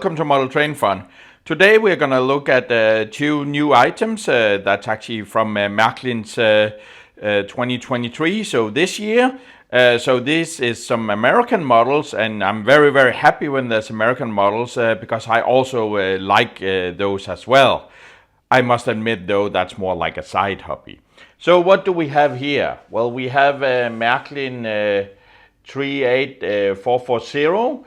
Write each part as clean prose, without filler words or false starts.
welcome to Model Train Fun. Today we're going to look at two new items that's actually from Märklin's 2023, so this year. So this is some American models, and I'm very happy when there's American models because I also like those as well. I must admit though, that's more like a side hobby. So what do we have here? Well, we have Märklin 38440,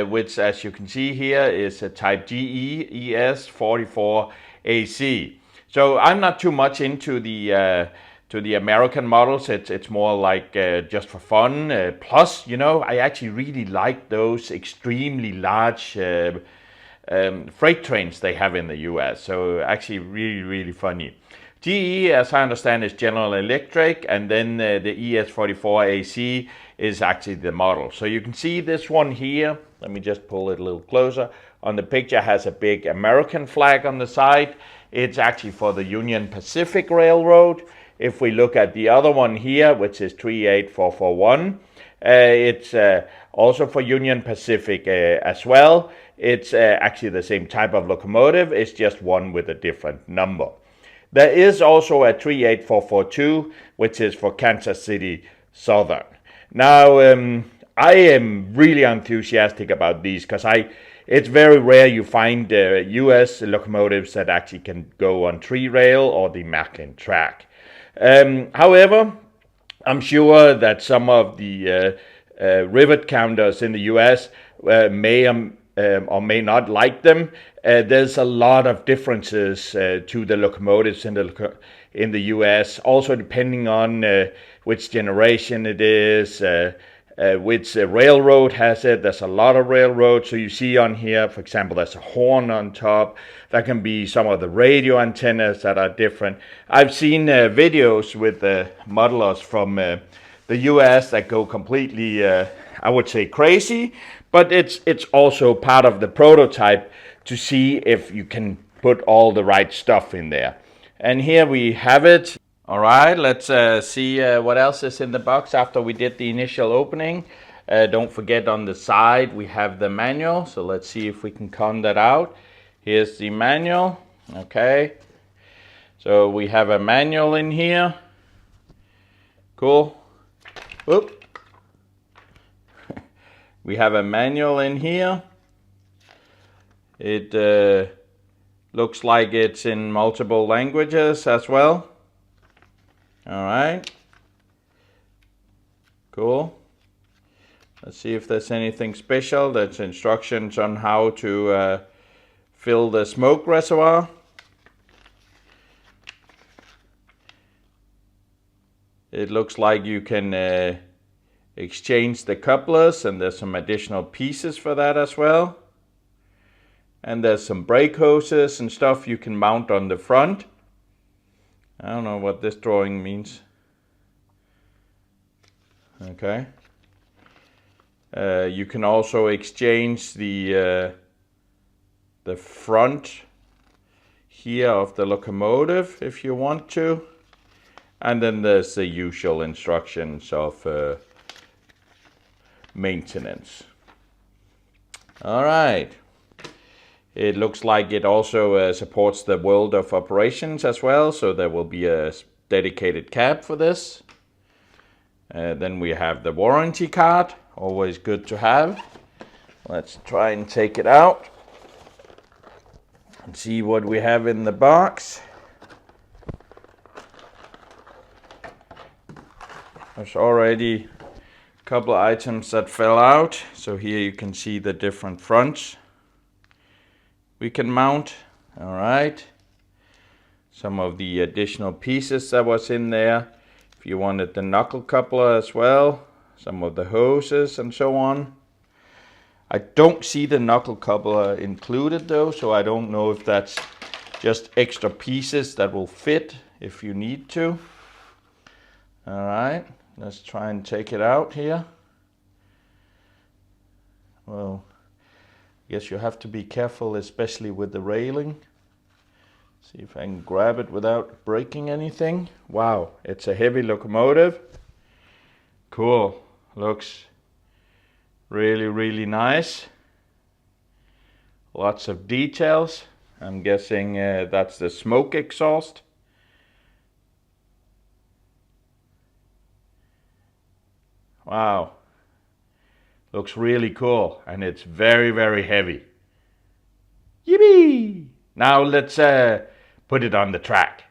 which, as you can see here, is a type GE ES44AC. So I'm not too much into the American models. It's more like just for fun. Plus, you know, I actually really like those extremely large freight trains they have in the US. So actually really funny. GE, as I understand, is General Electric, and then the ES44AC is actually the model. So you can see this one here. Let me just pull it a little closer. On the picture has a big American flag on the side. It's actually for the Union Pacific Railroad. If we look at the other one here, which is 38441, it's also for Union Pacific as well. It's actually the same type of locomotive. It's just one with a different number. There is also a 38442, which is for Kansas City Southern. Now, I am really enthusiastic about these because it's very rare you find US locomotives that actually can go on 3-rail or the Märklin track. However, I'm sure that some of the rivet counters in the US may or may not like them. There's a lot of differences to the locomotives in the US, also depending on which generation it is, which railroad has it. There's a lot of railroads. So you see on here, for example, there's a horn on top. That can be some of the radio antennas that are different. I've seen videos with modelers from the US that go completely, I would say, crazy. But it's also part of the prototype to see if you can put all the right stuff in there. And here we have it. All right, let's see what else is in the box after we did the initial opening. Don't forget, on the side we have the manual, so let's see if we can con that out. Here's the manual. Okay, so we have a manual in here. Cool. Whoop. We have a manual in here. It looks like it's in multiple languages as well. All right. Cool. Let's see if there's anything special. There's instructions on how to fill the smoke reservoir. It looks like you can exchange the couplers, and there's some additional pieces for that as well. And there's some brake hoses and stuff you can mount on the front. I don't know what this drawing means. Okay. You can also exchange the front here of the locomotive if you want to. And then there's the usual instructions of maintenance. All right. It looks like it also supports the world of operations as well, so there will be a dedicated cab for this. Then we have the warranty card, always good to have. Let's try and take it out and see what we have in the box. There's already a couple of items that fell out, so here you can see the different fronts we can mount. All right, some of the additional pieces that was in there. If you wanted the knuckle coupler as well, some of the hoses and so on. I don't see the knuckle coupler included though, so I don't know if that's just extra pieces that will fit if you need to. All right, let's try and take it out here. Well, I guess you have to be careful, especially with the railing. See if I can grab it without breaking anything. Wow, it's a heavy locomotive. Cool, looks really nice. Lots of details. I'm guessing that's the smoke exhaust. Wow. Looks really cool, and it's very, very heavy. Yippee! Now let's put it on the track.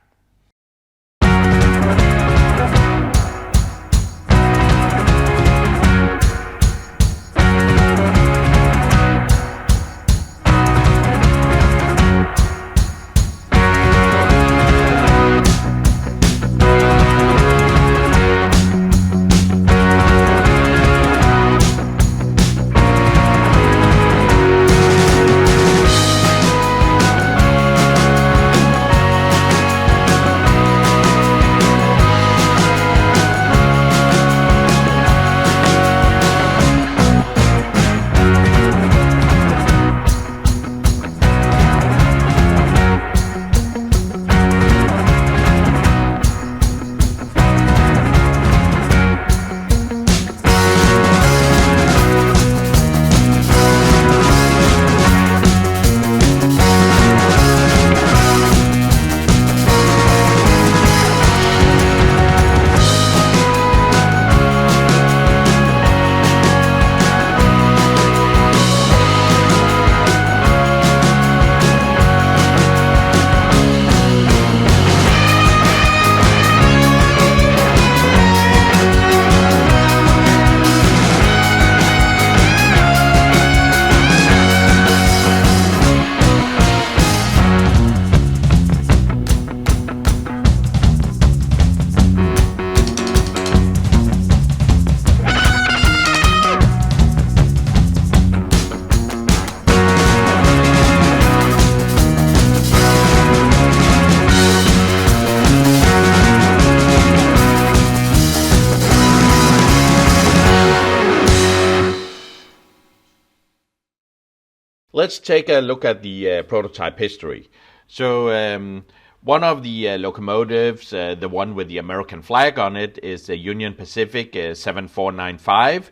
Let's take a look at the prototype history. So one of the locomotives, the one with the American flag on it, is the Union Pacific 7495,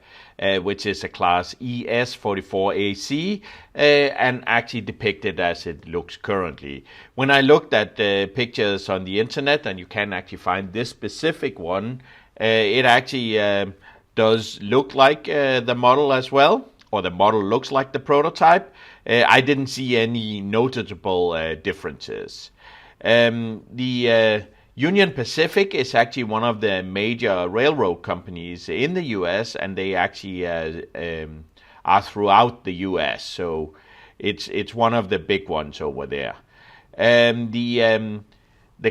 which is a class ES44AC, and actually depicted as it looks currently. When I looked at pictures on the internet, and you can actually find this specific one, it actually does look like the model as well, or the model looks like the prototype. I didn't see any noticeable differences. The Union Pacific is actually one of the major railroad companies in the U.S., and they actually are throughout the U.S., so it's one of the big ones over there. The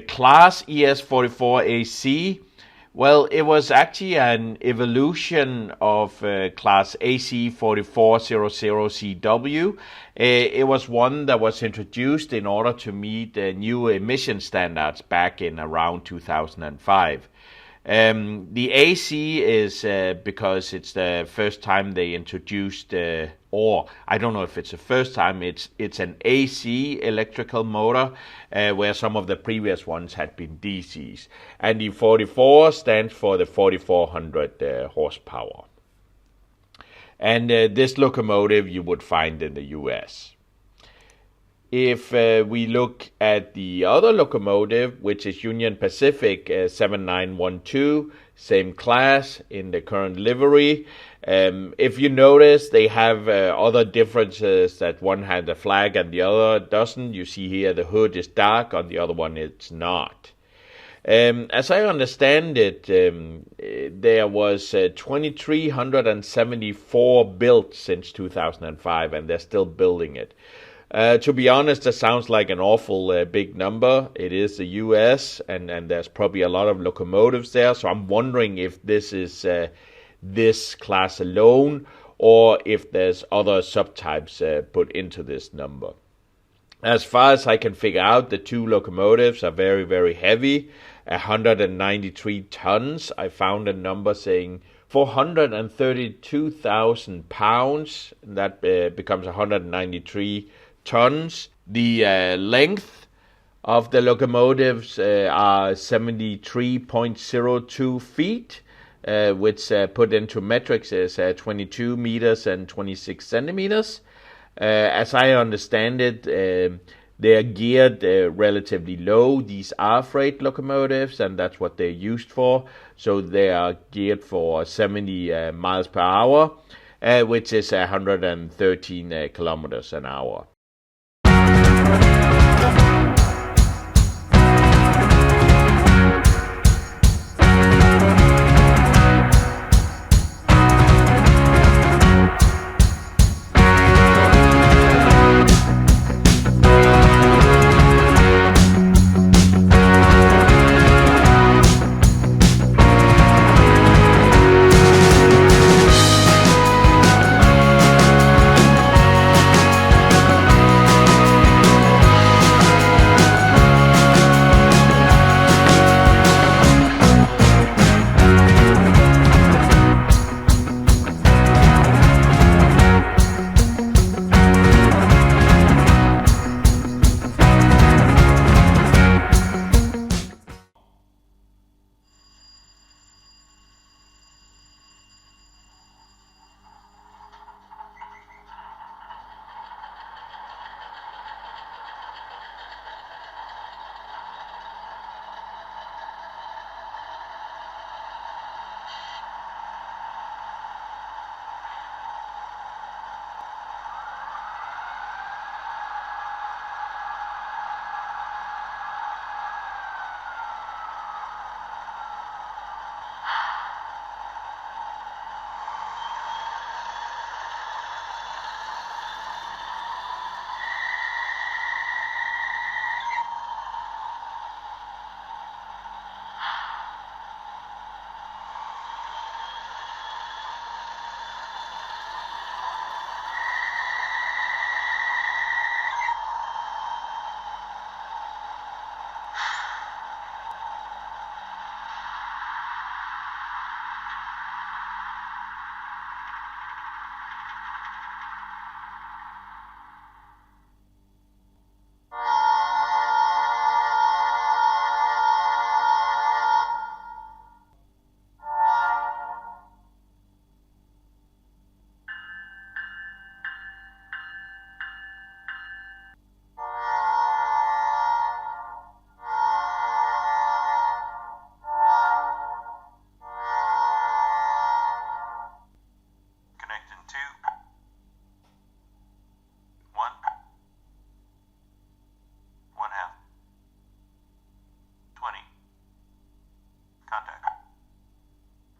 class ES44AC, well, it was actually an evolution of class AC4400CW. It was one that was introduced in order to meet new emission standards back in around 2005. The AC is because it's the first time they introduced, or I don't know if it's the first time, it's an AC electrical motor, where some of the previous ones had been DCs. And the 44 stands for the 4400 horsepower. And this locomotive you would find in the US. If we look at the other locomotive, which is Union Pacific 7912, same class in the current livery. If you notice, they have other differences, that one had a flag and the other doesn't. You see here the hood is dark, on the other one it's not. As I understand it, there was 2,374 built since 2005, and they're still building it. To be honest, that sounds like an awful big number. It is the US, and there's probably a lot of locomotives there, so I'm wondering if this is this class alone, or if there's other subtypes put into this number. As far as I can figure out, the two locomotives are very, very heavy, 193 tons. I found a number saying 432,000 pounds. That becomes 193 tons. The length of the locomotives are 73.02 feet, which put into metrics is 22 meters and 26 centimeters. As I understand it, they are geared relatively low. These are freight locomotives, and that's what they're used for. So they are geared for 70 miles per hour, which is 113 kilometers an hour.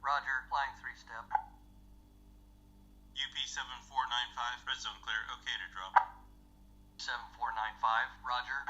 Roger, flying 3-step. UP7495, red zone clear, okay to drop. 7495, roger.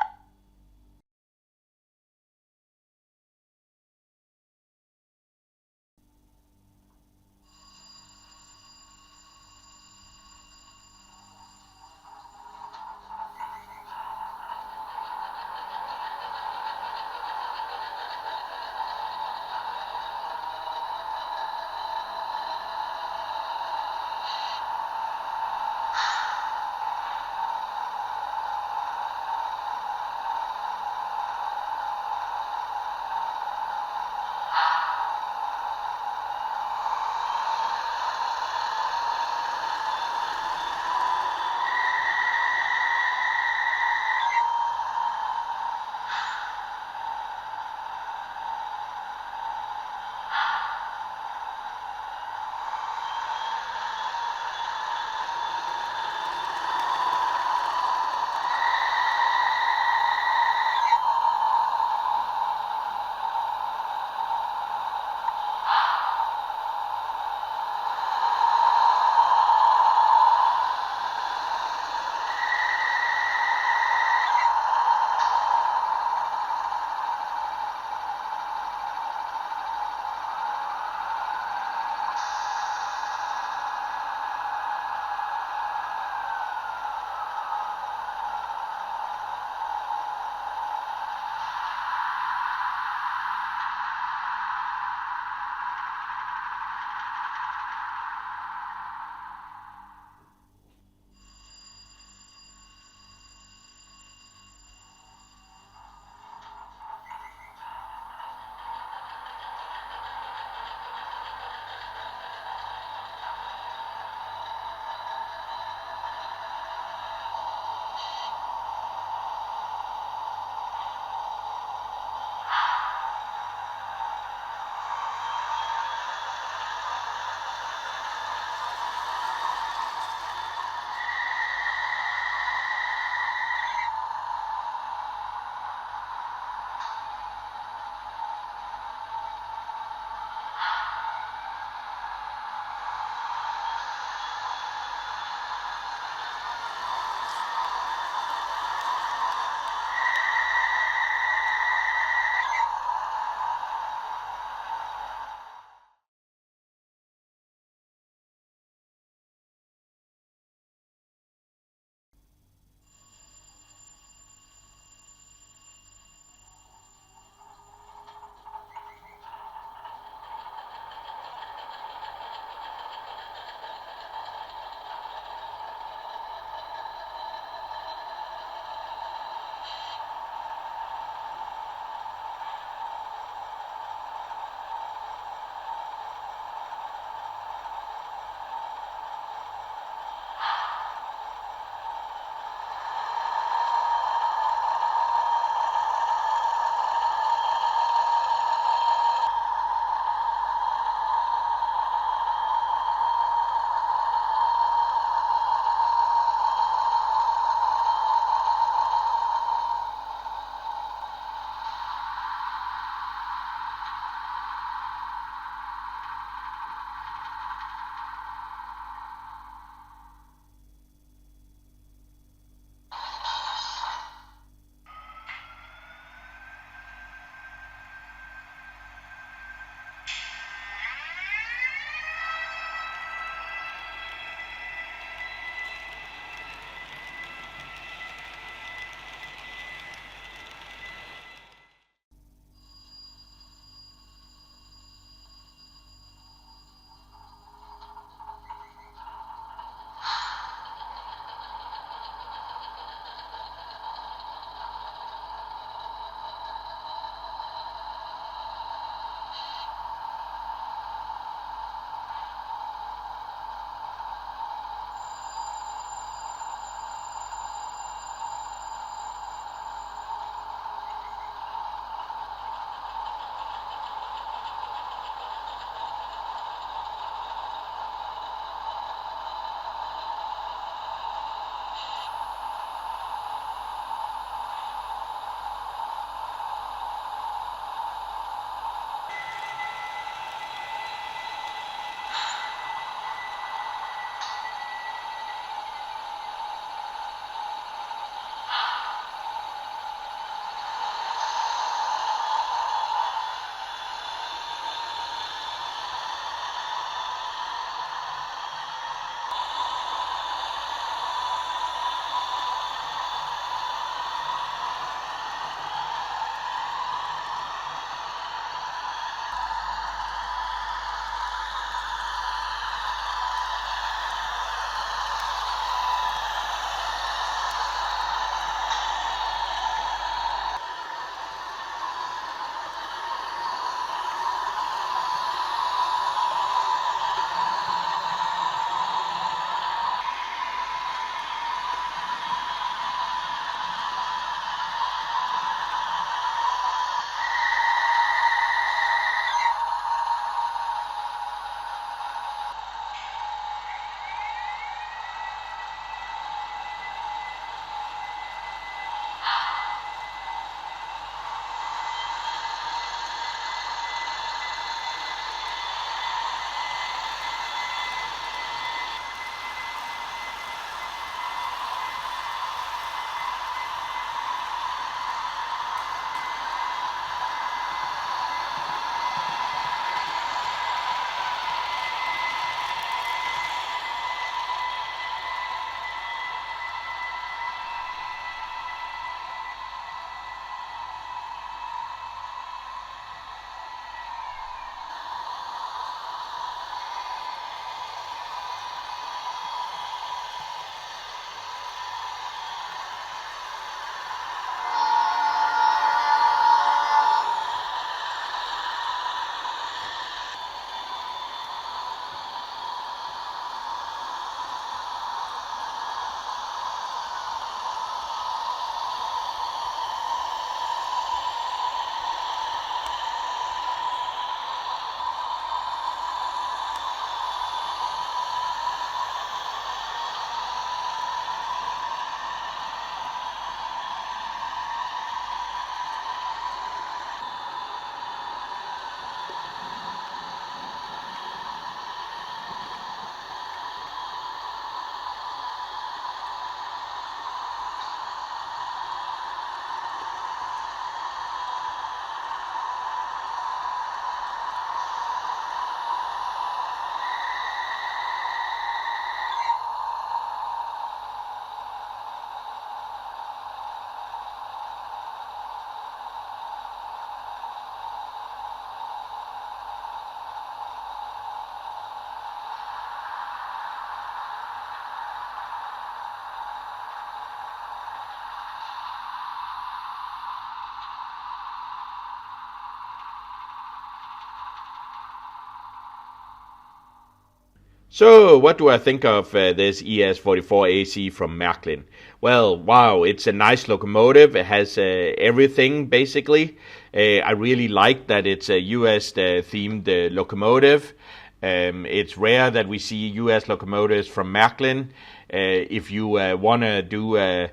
So, what do I think of this ES44AC from Märklin? Well, wow, it's a nice locomotive. It has everything, basically. I really like that it's a US themed locomotive. It's rare that we see US locomotives from Märklin. If you want to do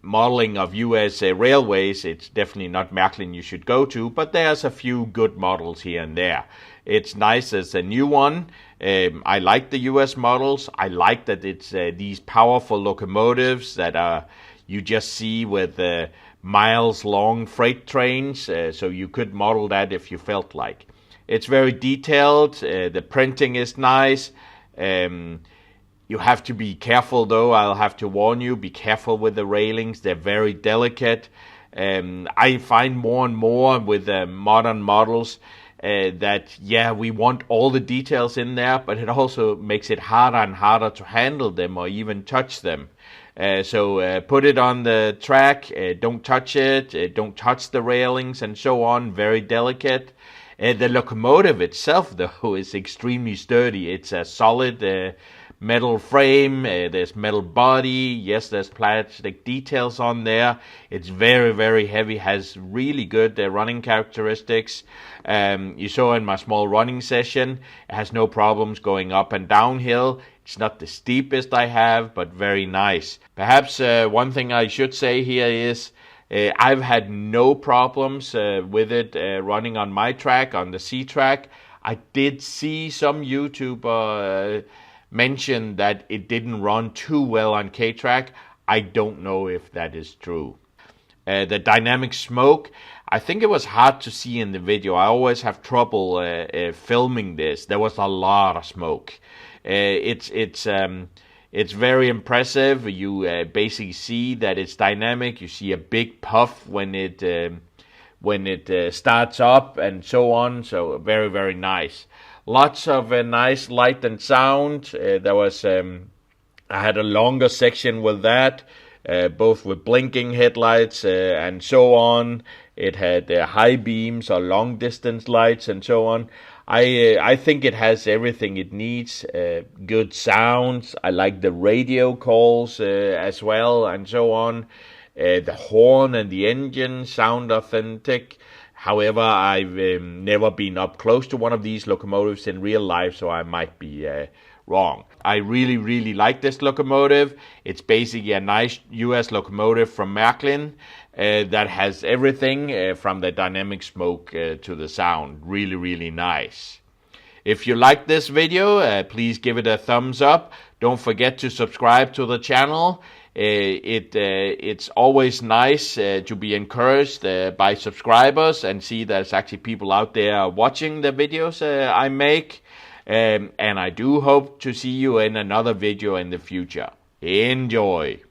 modeling of US railways, it's definitely not Märklin you should go to, but there's a few good models here and there. It's nice as a new one. I like the US models. I like that it's these powerful locomotives that you just see with miles long freight trains, so you could model that if you felt like. It's very detailed. The printing is nice. You have to be careful, though. I'll have to warn you, be careful with the railings. They're very delicate. I find more and more with modern models that, yeah, we want all the details in there, but it also makes it harder and harder to handle them or even touch them. So put it on the track, don't touch it, don't touch the railings and so on, very delicate. The locomotive itself, though, is extremely sturdy. It's a solid metal frame, there's metal body, yes, there's plastic details on there. It's very, very heavy, has really good running characteristics. You saw in my small running session, it has no problems going up and downhill. It's not the steepest I have, but very nice. Perhaps one thing I should say here is I've had no problems with it running on my track, on the C track. I did see some YouTuber mention that it didn't run too well on K-Track. I don't know if that is true. The dynamic smoke, I think it was hard to see in the video. I always have trouble filming this. There was a lot of smoke. It's very impressive. You basically see that it's dynamic. You see a big puff when it starts up and so on. So very, very nice. Lots of nice light and sound. I had a longer section with that, both with blinking headlights and so on. It had high beams or long distance lights and so on. I think it has everything it needs. Good sounds. I like the radio calls as well and so on. The horn and the engine sound authentic. However, I've never been up close to one of these locomotives in real life, so I might be wrong. I really, really like this locomotive. It's basically a nice US locomotive from Märklin that has everything from the dynamic smoke to the sound. Really, really nice. If you like this video, please give it a thumbs up. Don't forget to subscribe to the channel. It's always nice to be encouraged by subscribers and see there's actually people out there watching the videos I make. And I do hope to see you in another video in the future. Enjoy!